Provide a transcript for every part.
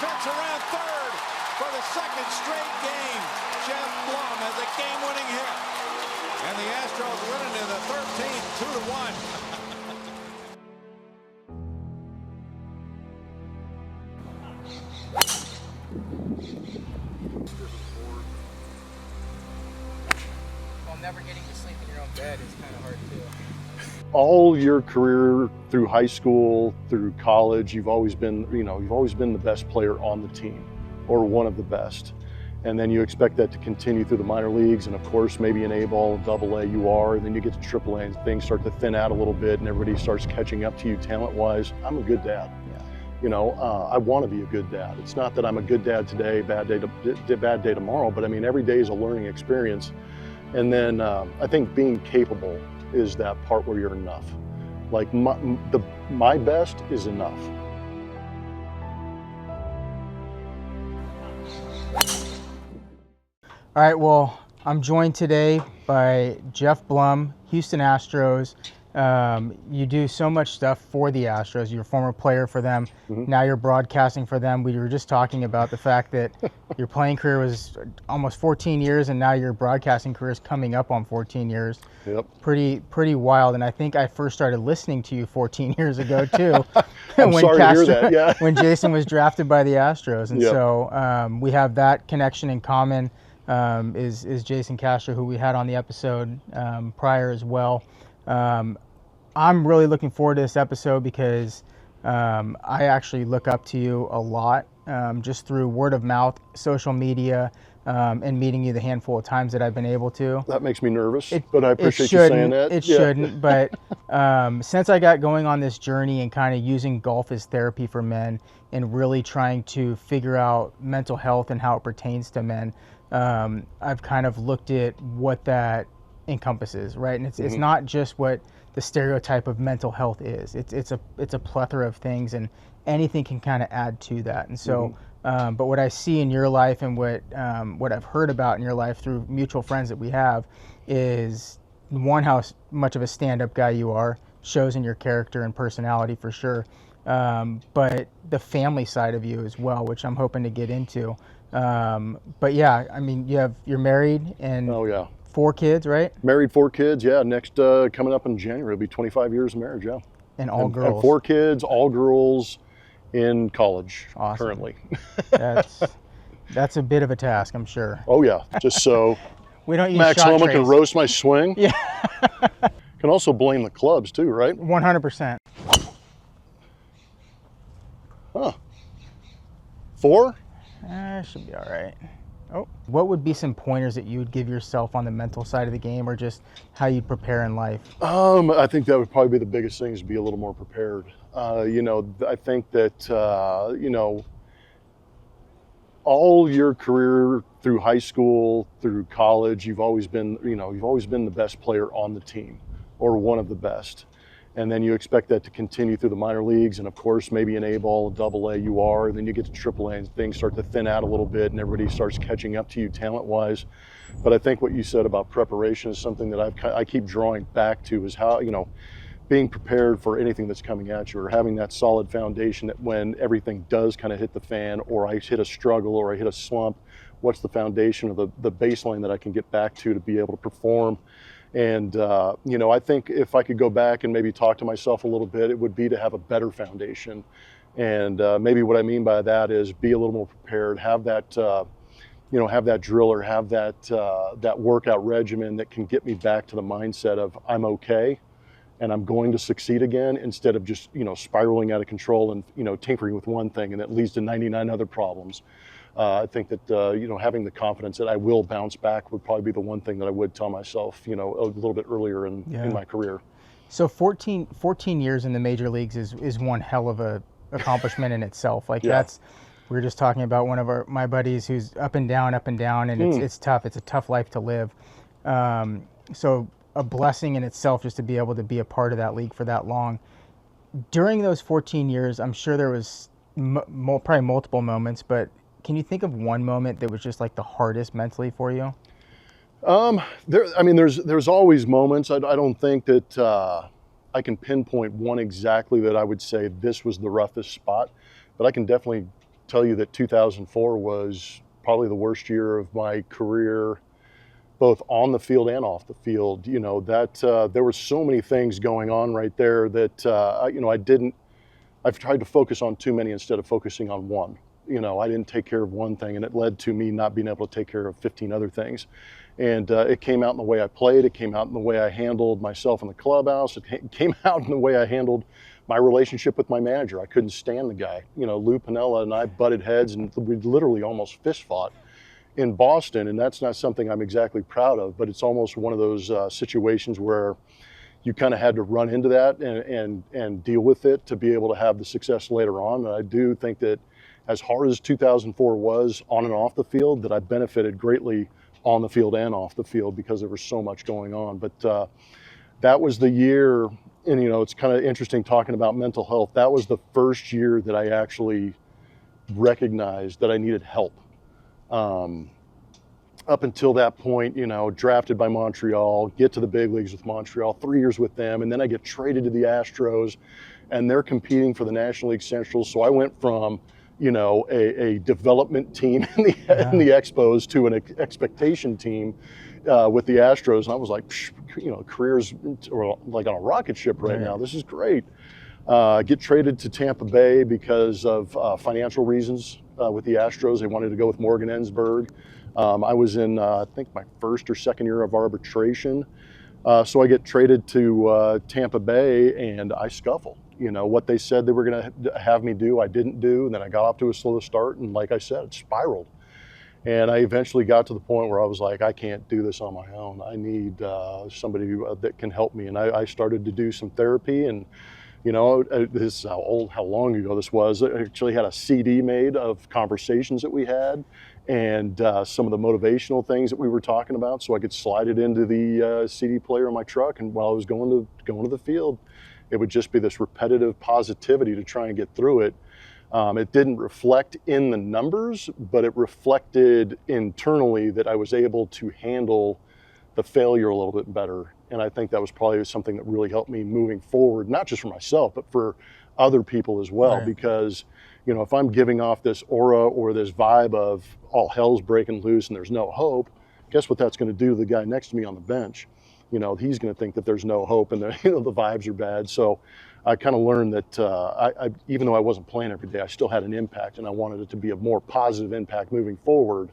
Fence around third for the second straight game. Geoff Blum has a game-winning hit. And the Astros win it in the 13th, 2-1. Well, never getting to sleep in your own bed is kind of hard too. All your career through high school, through college, you've always been the best player on the team, or one of the best. And then you expect that to continue through the minor leagues, and of course, maybe in A-ball, AA you are, and then you get to AAA and things start to thin out a little bit and everybody starts catching up to you talent-wise. I'm a good dad. I want to be a good dad. It's not that I'm a good dad today, bad day tomorrow, but I mean, every day is a learning experience. And then I think being capable is that part where you're enough. Like my best is enough. All right, well, I'm joined today by Geoff Blum, Houston Astros. You do so much stuff for the Astros. You're a former player for them. Mm-hmm. Now you're broadcasting for them. We were just talking about the fact that your playing career was almost 14 years, and now your broadcasting career is coming up on 14 years. Yep. Pretty wild. And I think I first started listening to you 14 years ago too. I'm sorry to hear that. Yeah. When Jason was drafted by the Astros, and yep. So we have that connection in common. Is Jason Castro, who we had on the episode prior as well. I'm really looking forward to this episode because I actually look up to you a lot, just through word of mouth, social media, and meeting you the handful of times that I've been able to. That makes me nervous, but I appreciate you saying that. It shouldn't, but since I got going on this journey and kind of using golf as therapy for men and really trying to figure out mental health and how it pertains to men, I've kind of looked at what that encompasses, right? And it's not just what the stereotype of mental health is. It's a plethora of things, and anything can kind of add to that. And so, but what I see in your life and what I've heard about in your life through mutual friends that we have is, one, how much of a stand-up guy you are, shows in your character and personality for sure, but the family side of you as well, which I'm hoping to get into. But yeah, I mean, you're married and oh yeah, 4 kids, right? Married, 4 kids, yeah. Next coming up in January, it'll be 25 years of marriage, yeah. And all girls. And 4 kids, all girls in college. Awesome. Currently. That's a bit of a task, I'm sure. Oh yeah, just so we don't use Max shot Homa trays. can roast my swing. Yeah. Can also blame the clubs too, right? 100%. Huh. 4? Should be all right. Oh, what would be some pointers that you would give yourself on the mental side of the game, or just how you'd prepare in life? I think that would probably be the biggest thing, is to be a little more prepared. I think that all your career through high school, through college, you've always been the best player on the team, or one of the best. And then you expect that to continue through the minor leagues, and of course, maybe in A-ball, AA you are, and then you get to AAA and things start to thin out a little bit and everybody starts catching up to you talent-wise. But I think what you said about preparation is something that I keep drawing back to, is how, being prepared for anything that's coming at you, or having that solid foundation that when everything does kind of hit the fan, or I hit a struggle or I hit a slump, what's the foundation or the baseline that I can get back to be able to perform. And, I think if I could go back and maybe talk to myself a little bit, it would be to have a better foundation. And maybe what I mean by that is be a little more prepared, have that, have that drill, or have that workout regimen that can get me back to the mindset of I'm okay and I'm going to succeed again, instead of just, spiraling out of control and, tinkering with one thing and that leads to 99 other problems. I think that, having the confidence that I will bounce back would probably be the one thing that I would tell myself, a little bit earlier in my career. So 14 years in the major leagues is one hell of a accomplishment in itself. Like we were just talking about one of my buddies who's up and down, and it's tough. It's a tough life to live. So a blessing in itself just to be able to be a part of that league for that long. During those 14 years, I'm sure there was probably multiple moments, but can you think of one moment that was just like the hardest mentally for you? There's always moments. I don't think that I can pinpoint one exactly that I would say this was the roughest spot, but I can definitely tell you that 2004 was probably the worst year of my career, both on the field and off the field. You know, that there were so many things going on right there that, you know, I've tried to focus on too many instead of focusing on one. You know, I didn't take care of one thing, and it led to me not being able to take care of 15 other things. And it came out in the way I played. It came out in the way I handled myself in the clubhouse. It came out in the way I handled my relationship with my manager. I couldn't stand the guy. You know, Lou Piniella and I butted heads, and we literally almost fist fought in Boston. And that's not something I'm exactly proud of, but it's almost one of those situations where you kind of had to run into that and deal with it to be able to have the success later on. And I do think that as hard as 2004 was on and off the field, that I benefited greatly on the field and off the field because there was so much going on. But that was the year, and you know, it's kind of interesting talking about mental health. That was the first year that I actually recognized that I needed help. Up until that point, you know, drafted by Montreal, get to the big leagues with Montreal, 3 years with them, and then I get traded to the Astros, and they're competing for the National League Central. So I went from, you know, a development team in the Expos to an expectation team with the Astros, and I was like, you know, career's like on a rocket ship right now. This is great. Get traded to Tampa Bay because of financial reasons with the Astros. They wanted to go with Morgan Ensberg. I was in, I think, my first or second year of arbitration. So I get traded to Tampa Bay, and I scuffle. You know, what they said they were going to have me do, I didn't do. And then I got off to a slow start, and like I said, it spiraled. And I eventually got to the point where I was like, I can't do this on my own. I need somebody that can help me. And I started to do some therapy. And, you know, this is how long ago this was. I actually had a CD made of conversations that we had and some of the motivational things that we were talking about, so I could slide it into the CD player in my truck. And while I was going to the field, it would just be this repetitive positivity to try and get through it. It didn't reflect in the numbers, but it reflected internally that I was able to handle the failure a little bit better. And I think that was probably something that really helped me moving forward, not just for myself, but for other people as well. Right. Because, you know, if I'm giving off this aura or this vibe of all hell's breaking loose and there's no hope, guess what that's going to do to the guy next to me on the bench? You know, he's going to think that there's no hope and the vibes are bad. So I kind of learned that I even though I wasn't playing every day, I still had an impact, and I wanted it to be a more positive impact moving forward.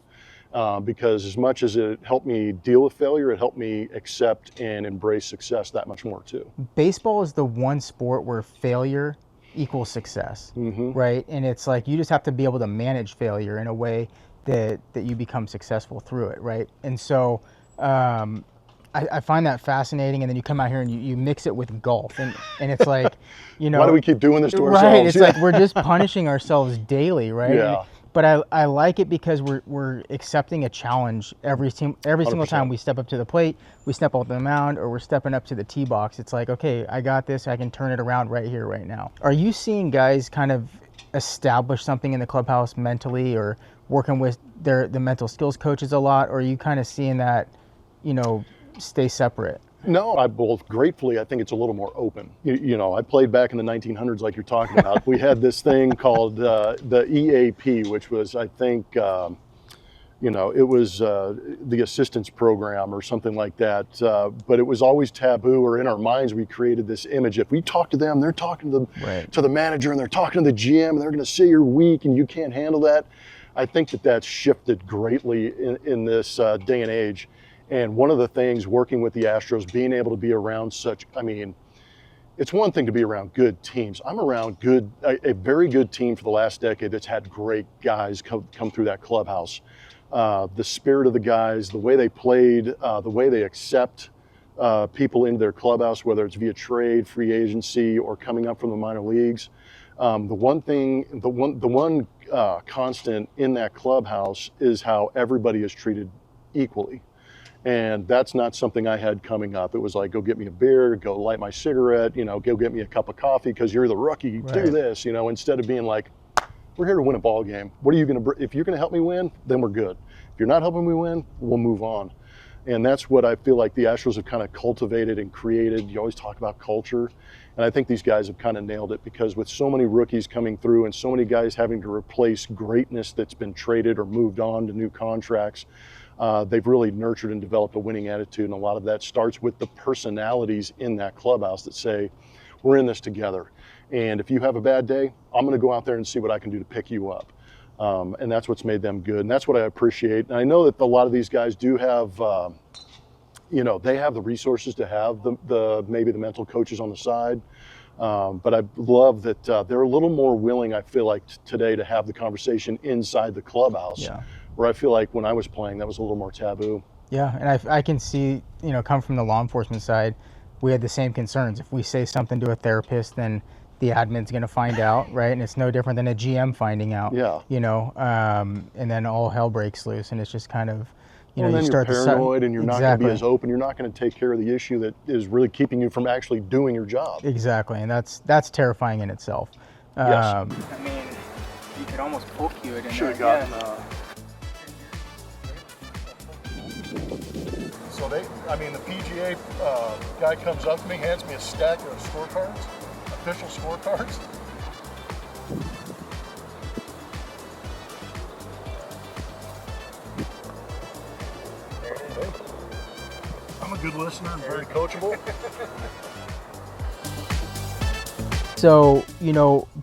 Because as much as it helped me deal with failure, it helped me accept and embrace success that much more too. Baseball is the one sport where failure equals success, right? And it's like you just have to be able to manage failure in a way that you become successful through it, right? And so I find that fascinating. And then you come out here and you mix it with golf, and it's like, you know, why do we keep doing this to ourselves? Right, it's like we're just punishing ourselves daily, right? Yeah. But I like it because we're accepting a challenge every single time we step up to the plate, we step up the mound, or we're stepping up to the tee box. It's like, okay, I got this. I can turn it around right here, right now. Are you seeing guys kind of establish something in the clubhouse mentally, or working with the mental skills coaches a lot, or are you kind of seeing that, you know, stay separate? No, gratefully, I think it's a little more open. You know, I played back in the 1900s like you're talking about. We had this thing called the EAP, which was, I think, you know, it was the assistance program or something like that. But it was always taboo, or in our minds, we created this image. If we talk to them, they're talking to the manager, and they're talking to the GM, and they're going to say you're weak and you can't handle that. I think that's shifted greatly in this day and age. And one of the things working with the Astros, being able to be around it's one thing to be around good teams. I'm around a very good team for the last decade that's had great guys come through that clubhouse. The spirit of the guys, the way they played, the way they accept people into their clubhouse, whether it's via trade, free agency, or coming up from the minor leagues. The one constant in that clubhouse is how everybody is treated equally. And that's not something I had coming up. It was like, go get me a beer, go light my cigarette, you know, go get me a cup of coffee because you're the rookie, do this, you know, instead of being like, we're here to win a ball game. What are you going to, if you're going to help me win, then we're good. If you're not helping me win, we'll move on. And that's what I feel like the Astros have kind of cultivated and created. You always talk about culture. And I think these guys have kind of nailed it, because with so many rookies coming through and so many guys having to replace greatness that's been traded or moved on to new contracts, they've really nurtured and developed a winning attitude. And a lot of that starts with the personalities in that clubhouse that say, we're in this together. And if you have a bad day, I'm going to go out there and see what I can do to pick you up. And that's what's made them good. And that's what I appreciate. And I know that a lot of these guys do have, they have the resources to have maybe the mental coaches on the side. But I love that they're a little more willing, I feel like, today to have the conversation inside the clubhouse. Yeah. Where I feel like when I was playing, that was a little more taboo. Yeah, and I can see, come from the law enforcement side, we had the same concerns. If we say something to a therapist, then the admin's going to find out, right? And it's no different than a GM finding out. Yeah. And then all hell breaks loose, and it's just kind of, and then you start you're paranoid, and you're not going to be as open. You're not going to take care of the issue that is really keeping you from actually doing your job. Exactly, and that's terrifying in itself. Yes. I mean, you could almost poke you it in Should have there. gotten. So the PGA guy comes up to me, hands me a stack of scorecards, official scorecards. I'm a good listener and very coachable. So,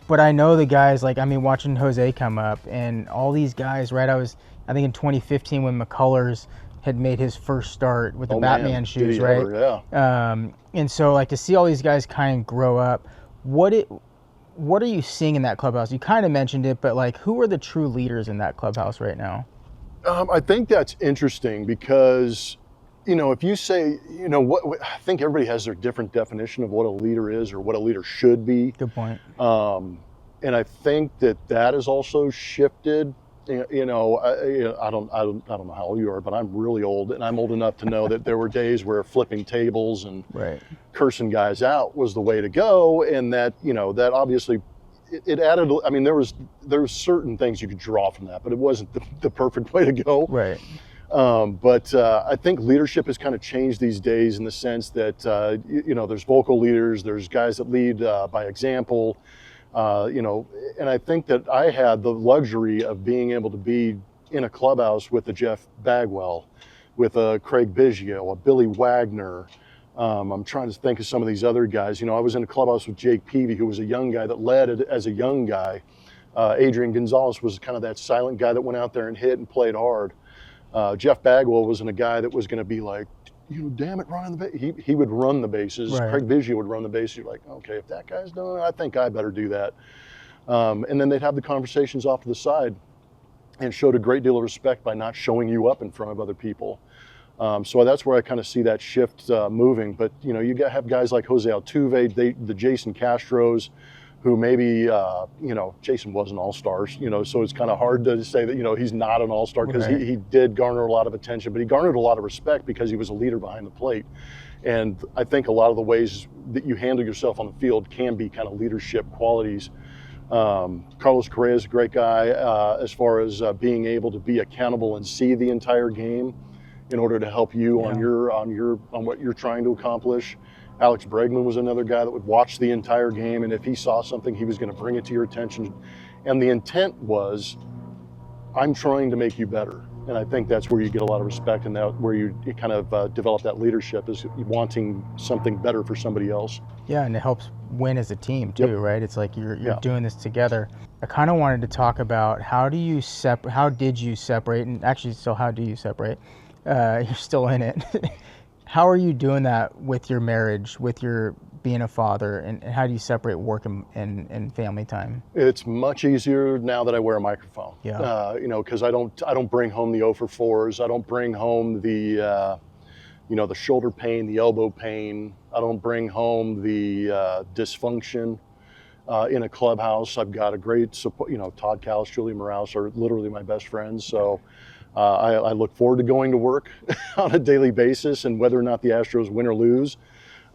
but I know the guys, watching Jose come up and all these guys, right? I think in 2015 when McCullers had made his first start with the Batman shoes, right? Ever, yeah. And so, to see all these guys kind of grow up, what are you seeing in that clubhouse? You kind of mentioned it, but who are the true leaders in that clubhouse right now? I think that's interesting because, if you say, I think everybody has their different definition of what a leader is or what a leader should be. Good point. And I think that has also shifted. I don't know how old you are, but I'm really old, and I'm old enough to know that there were days where flipping tables and cursing guys out was the way to go, and that that obviously it added. I mean, there was certain things you could draw from that, but it wasn't the perfect way to go. Right. But I think leadership has kind of changed these days in the sense that there's vocal leaders, there's guys that lead by example. And I think that I had the luxury of being able to be in a clubhouse with a Jeff Bagwell, with a Craig Biggio, a Billy Wagner. I'm trying to think of some of these other guys. I was in a clubhouse with Jake Peavy, who was a young guy that led as a young guy. Adrian Gonzalez was kind of that silent guy that went out there and hit and played hard. Jeff Bagwell wasn't a guy that was going to be like, damn it, running the base. He would run the bases. Right. Craig Biggio would run the bases. You're like, okay, if that guy's doing it, I think I better do that. And then they'd have the conversations off to the side and showed a great deal of respect by not showing you up in front of other people. So that's where I kind of see that shift moving. But, you have guys like Jose Altuve, the Jason Castros, who maybe, Jason was an all-star, so it's kind of hard to say that, he's not an all-star because he did garner a lot of attention, but he garnered a lot of respect because he was a leader behind the plate. And I think a lot of the ways that you handle yourself on the field can be kind of leadership qualities. Carlos Correa is a great guy as far as being able to be accountable and see the entire game in order to help you on what you're trying to accomplish. Alex Bregman was another guy that would watch the entire game, and if he saw something, he was going to bring it to your attention. And the intent was, I'm trying to make you better. And I think that's where you get a lot of respect, and that where you kind of develop that leadership, is wanting something better for somebody else. Yeah, and it helps win as a team too, right? It's like you're doing this together. I kind of wanted to talk about how did you separate, and actually still how do you separate? You're still in it. How are you doing that with your marriage, with your being a father, and how do you separate work and family time? It's much easier now that I wear a microphone. Yeah. Because I don't bring home the 0 for 4s. I don't bring home the the shoulder pain, the elbow pain. I don't bring home the dysfunction in a clubhouse. I've got a great support. Todd Callis, Julie Morales are literally my best friends. So. I look forward to going to work on a daily basis, and whether or not the Astros win or lose,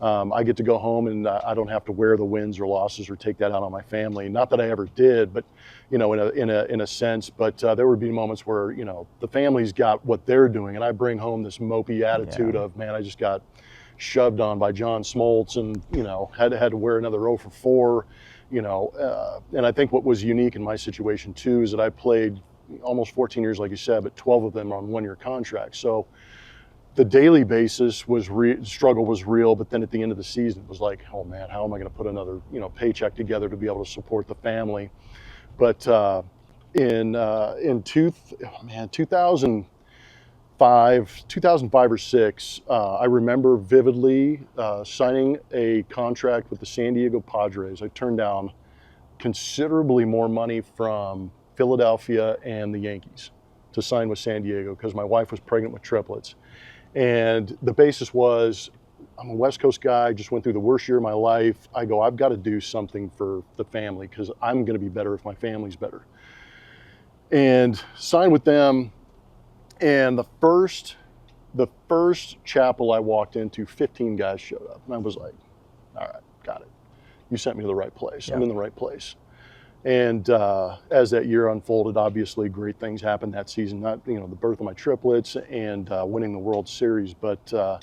I get to go home and I don't have to wear the wins or losses or take that out on my family. Not that I ever did, but in a sense. But there would be moments where the family's got what they're doing, and I bring home this mopey attitude of, man, I just got shoved on by John Smoltz, and had to wear another 0 for 4. And I think what was unique in my situation too is that I played almost 14 years, like you said, but 12 of them on 1-year contracts. So the daily basis struggle was real, but then at the end of the season, it was like, oh man, how am I going to put another paycheck together to be able to support the family? But in 2005 or 6, I remember vividly signing a contract with the San Diego Padres. I turned down considerably more money from Philadelphia and the Yankees to sign with San Diego because my wife was pregnant with triplets. And the basis was, I'm a West Coast guy, just went through the worst year of my life. I go, I've got to do something for the family because I'm going to be better if my family's better. And signed with them. And the first chapel I walked into, 15 guys showed up. And I was like, all right, got it. You sent me to the right place. Yeah. I'm in the right place. And as that year unfolded, obviously great things happened that season. Not the birth of my triplets and winning the World Series, but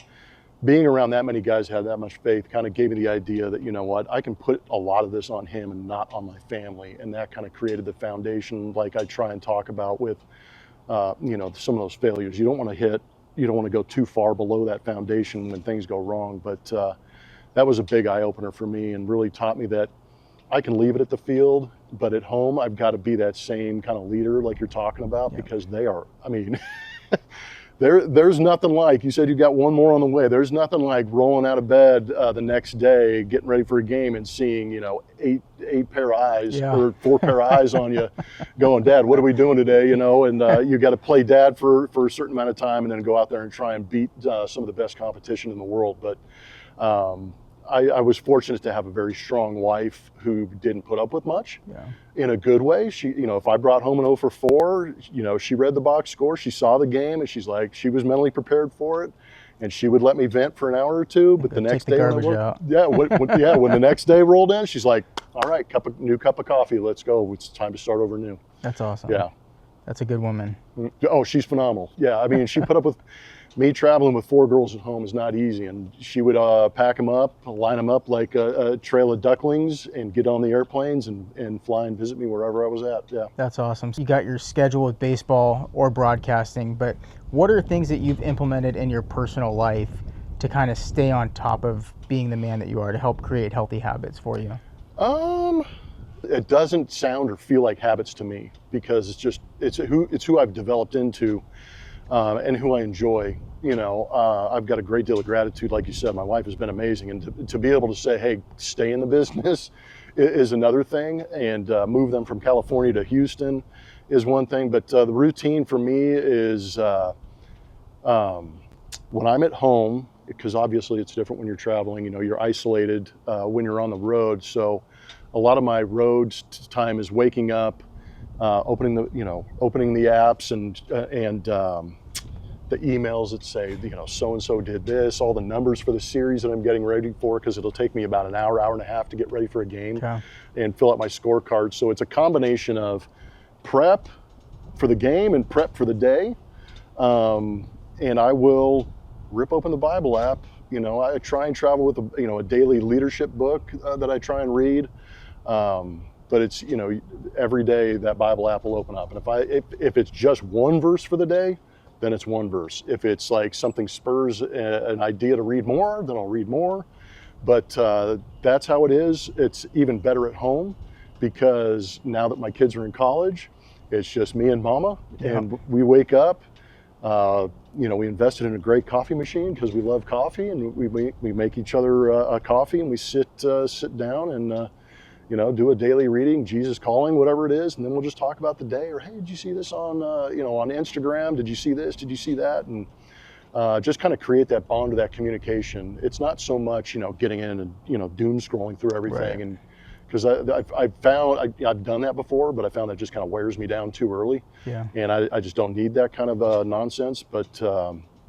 being around that many guys who had that much faith kind of gave me the idea that, I can put a lot of this on him and not on my family. And that kind of created the foundation, like I try and talk about with some of those failures. You don't want to go too far below that foundation when things go wrong. But that was a big eye opener for me and really taught me that I can leave it at the field, but at home, I've got to be that same kind of leader like you're talking about, because they are, there's nothing like, you said you got one more on the way. There's nothing like rolling out of bed the next day, getting ready for a game and seeing, eight pair of eyes or 4 pair of eyes on you going, Dad, what are we doing today? And you got to play dad for a certain amount of time and then go out there and try and beat some of the best competition in the world. But I was fortunate to have a very strong wife who didn't put up with much in a good way. She, if I brought home an 0 for 4, she read the box score, she saw the game, and she's like, she was mentally prepared for it. And she would let me vent for an hour or two, but the next day, when the next day rolled in, she's like, all right, new cup of coffee, let's go. It's time to start over new. That's awesome. Yeah. That's a good woman. Oh, she's phenomenal. Yeah, she put up with me traveling with 4 girls at home is not easy, and she would pack them up, line them up like a trail of ducklings, and get on the airplanes and fly and visit me wherever I was at. Yeah, that's awesome. So you got your schedule with baseball or broadcasting, but what are things that you've implemented in your personal life to kind of stay on top of being the man that you are, to help create healthy habits for you? It doesn't sound or feel like habits to me, because it's who I've developed into. And who I enjoy. I've got a great deal of gratitude. Like you said, my wife has been amazing. And to be able to say, hey, stay in the business is another thing. And move them from California to Houston is one thing. But the routine for me is when I'm at home, because obviously it's different when you're traveling, you're isolated when you're on the road. So a lot of my road time is waking up, opening the apps and the emails that say, so-and-so did this, all the numbers for the series that I'm getting ready for, because it'll take me about an hour and a half to get ready for a game and fill out my scorecard. So it's a combination of prep for the game and prep for the day. And I will rip open the Bible app. I try and travel with a daily leadership book that I try and read. But it's, every day that Bible app will open up. And if it's just one verse for the day, then it's one verse. If it's like something spurs an idea to read more, then I'll read more. But that's how it is. It's even better at home, because now that my kids are in college, it's just me and Mama. And we wake up, we invested in a great coffee machine because we love coffee, and we make each other a coffee, and we sit down and do a daily reading, Jesus calling, whatever it is, and then we'll just talk about the day. Or, hey, did you see this on Instagram? Did you see this? Did you see that? And just kind of create that bond of that communication. It's not so much getting in and doom scrolling through everything, right. And because I've found I've done that before, but I found that just kind of wears me down too early. Yeah. And I just don't need that kind of nonsense. But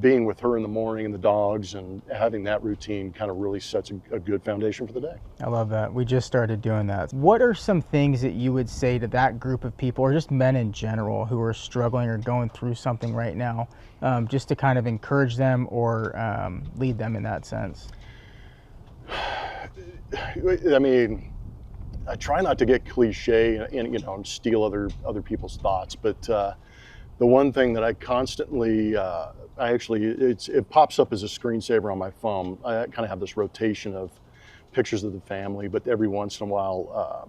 being with her in the morning and the dogs and having that routine kind of really sets a good foundation for the day. I love that. We just started doing that. What are some things that you would say to that group of people, or just men in general, who are struggling or going through something right now, just to kind of encourage them or lead them in that sense? I mean, I try not to get cliche and steal other people's thoughts, but the one thing that I constantly, it pops up as a screensaver on my phone. I kind of have this rotation of pictures of the family, but every once in a while,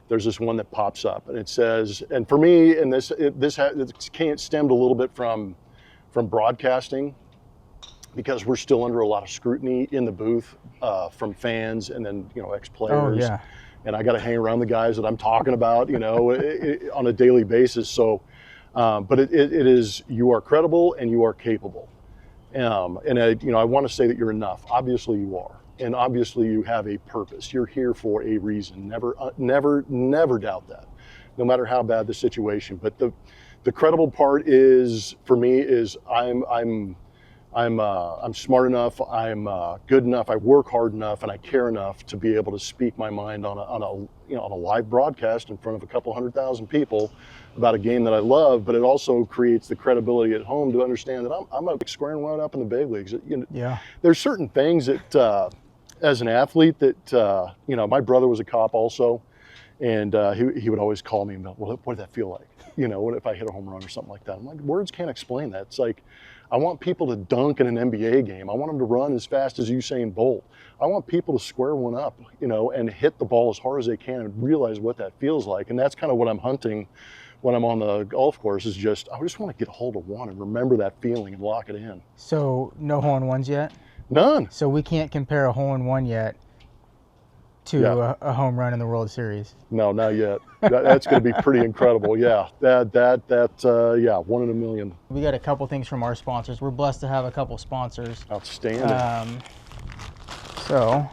there's this one that pops up, and it says, and for me, and this stemmed a little bit from broadcasting, because we're still under a lot of scrutiny in the booth from fans and then ex-players. Oh, yeah. And I got to hang around the guys that I'm talking about, on a daily basis. So, but it is, you are credible and you are capable. And I want to say that you're enough. Obviously you are. And obviously you have a purpose. You're here for a reason. Never doubt that, no matter how bad the situation. But the credible part is, for me, is I'm smart enough, I'm good enough, I work hard enough, and I care enough to be able to speak my mind on a live broadcast in front of a couple 100,000 people about a game that I love. But it also creates the credibility at home to understand that I'm squaring one up in the big leagues. Yeah. There's certain things that, as an athlete, that my brother was a cop also, and he would always call me and be like, well, what did that feel like? What if I hit a home run or something like that? I'm like, words can't explain that. It's like, I want people to dunk in an NBA game. I want them to run as fast as Usain Bolt. I want people to square one up, and hit the ball as hard as they can and realize what that feels like. And that's kind of what I'm hunting when I'm on the golf course, is just, I just want to get a hold of one and remember that feeling and lock it in. So no hole-in-ones yet? None. So we can't compare a hole-in-one yet to a home run in the World Series. No, not yet. That's going to be pretty incredible. Yeah, that 1 in a million. We got a couple things from our sponsors. We're blessed to have a couple sponsors. Outstanding. So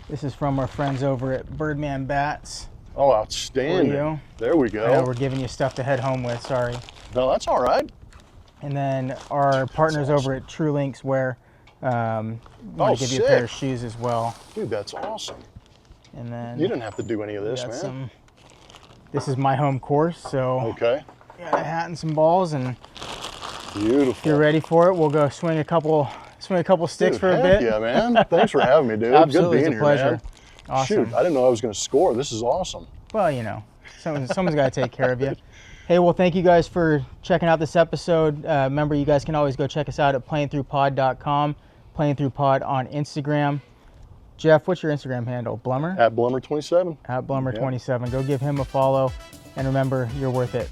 this is from our friends over at Birdman Bats. Oh, outstanding. There we go. I know we're giving you stuff to head home with. Sorry. No, that's all right. And then our partners over at True Links Wear. Want to give you a pair of shoes as well. Dude, that's awesome. And then you didn't have to do any of this, man. This is my home course, so okay. Got a hat and some balls, and beautiful. If you're ready for it, we'll go swing a couple sticks for a bit. Yeah, man. Thanks for having me, dude. Absolutely, good being it's a pleasure. Here, man. Awesome. Shoot, I didn't know I was going to score. This is awesome. Well, someone's got to take care of you. Hey, well, thank you guys for checking out this episode. Remember, you guys can always go check us out at playinthroughpod.com, playinthroughpod on Instagram. Geoff, what's your Instagram handle? Blummer? At Blummer27. At Blummer27. Go give him a follow, and remember, you're worth it.